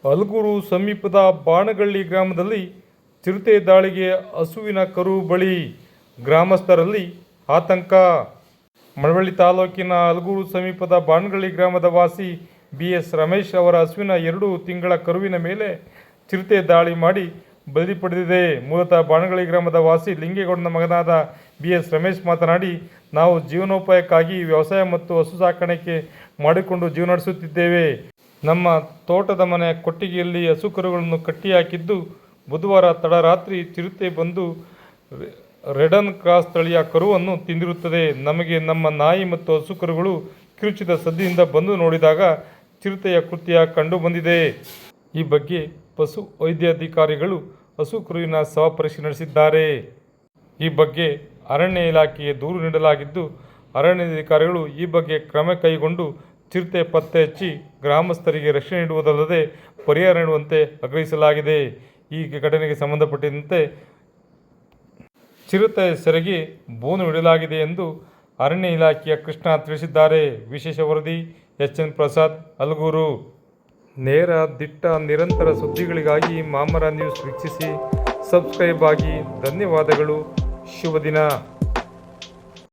ಹಲಗೂರು ಸಮೀಪದ ಬಾಣಗಳ್ಳಿ ಗ್ರಾಮದಲ್ಲಿ ಚಿರತೆ ದಾಳಿಗೆ ಹಸುವಿನ ಕರು ಬಳಿ, ಗ್ರಾಮಸ್ಥರಲ್ಲಿ ಆತಂಕ. ಮಳವಳ್ಳಿ ತಾಲೂಕಿನ ಹಲಗೂರು ಸಮೀಪದ ಬಾಣಗಳ್ಳಿ ಗ್ರಾಮದ ವಾಸಿ BS ರಮೇಶ್ ಅವರ ಹಸುವಿನ 2 ತಿಂಗಳ ಕರುವಿನ ಮೇಲೆ ಚಿರತೆ ದಾಳಿ ಮಾಡಿ ಬಲಿ ಪಡೆದಿದೆ. ಮೂಲತಃ ಬಾಣಗಳ್ಳಿ ಗ್ರಾಮದ ವಾಸಿ ಲಿಂಗೇಗೌಡನ ಮಗನಾದ BS ರಮೇಶ್ ಮಾತನಾಡಿ, ನಾವು ಜೀವನೋಪಾಯಕ್ಕಾಗಿ ವ್ಯವಸಾಯ ಮತ್ತು ಹಸು ಸಾಕಾಣಿಕೆ ಮಾಡಿಕೊಂಡು ಜೀವನ ನಡೆಸುತ್ತಿದ್ದೇವೆ. ನಮ್ಮ ತೋಟದ ಮನೆ ಕೊಟ್ಟಿಗೆಯಲ್ಲಿ ಹಸು ಕರುಗಳನ್ನು ಕಟ್ಟಿ ಹಾಕಿದ್ದು, ಬುಧವಾರ ತಡರಾತ್ರಿ ಚಿರತೆ ಬಂದು ರೆಡನ್ ಕ್ರಾಸ್ ತಳಿಯ ಕರುವನ್ನು ತಿಂದಿರುತ್ತದೆ. ನಮಗೆ ನಮ್ಮ ನಾಯಿ ಮತ್ತು ಹಸು ಕರುಗಳು ಕಿರುಚಿದ ಸದ್ದಿನಿಂದ ಬಂದು ನೋಡಿದಾಗ ಚಿರತೆಯ ಕೃತ್ಯ ಕಂಡು ಬಂದಿದೆ. ಈ ಬಗ್ಗೆ ಪಶು ವೈದ್ಯಾಧಿಕಾರಿಗಳು ಹಸು ಕರುವಿನ ಶವ ಪರೀಕ್ಷೆ ನಡೆಸಿದ್ದಾರೆ. ಈ ಬಗ್ಗೆ ಅರಣ್ಯ ಇಲಾಖೆಗೆ ದೂರು ನೀಡಲಾಗಿದ್ದು, ಅರಣ್ಯಾಧಿಕಾರಿಗಳು ಈ ಬಗ್ಗೆ ಕ್ರಮ ಕೈಗೊಂಡು ಚಿರತೆ ಪತ್ತೆ ಹಚ್ಚಿ ಗ್ರಾಮಸ್ಥರಿಗೆ ರಕ್ಷಣೆ ನೀಡುವುದಲ್ಲದೆ ಪರಿಹಾರ ನೀಡುವಂತೆ ಆಗ್ರಹಿಸಲಾಗಿದೆ. ಈ ಘಟನೆಗೆ ಸಂಬಂಧಪಟ್ಟಂತೆ ಚಿರತೆ ಸೆರೆಗೆ ಬೋನು ಇಡಲಾಗಿದೆ ಎಂದು ಅರಣ್ಯ ಇಲಾಖೆಯ ಕೃಷ್ಣ ತಿಳಿಸಿದ್ದಾರೆ. ವಿಶೇಷ ವರದಿ SN ಪ್ರಸಾದ್, ಹಲಗೂರು. ನೇರ, ದಿಟ್ಟ, ನಿರಂತರ ಸುದ್ದಿಗಳಿಗಾಗಿ ಮಾಮರ ನ್ಯೂಸ್ ವೀಕ್ಷಿಸಿ, ಸಬ್ಸ್ಕ್ರೈಬ್ ಆಗಿ. ಧನ್ಯವಾದಗಳು. ಶುಭ ದಿನ.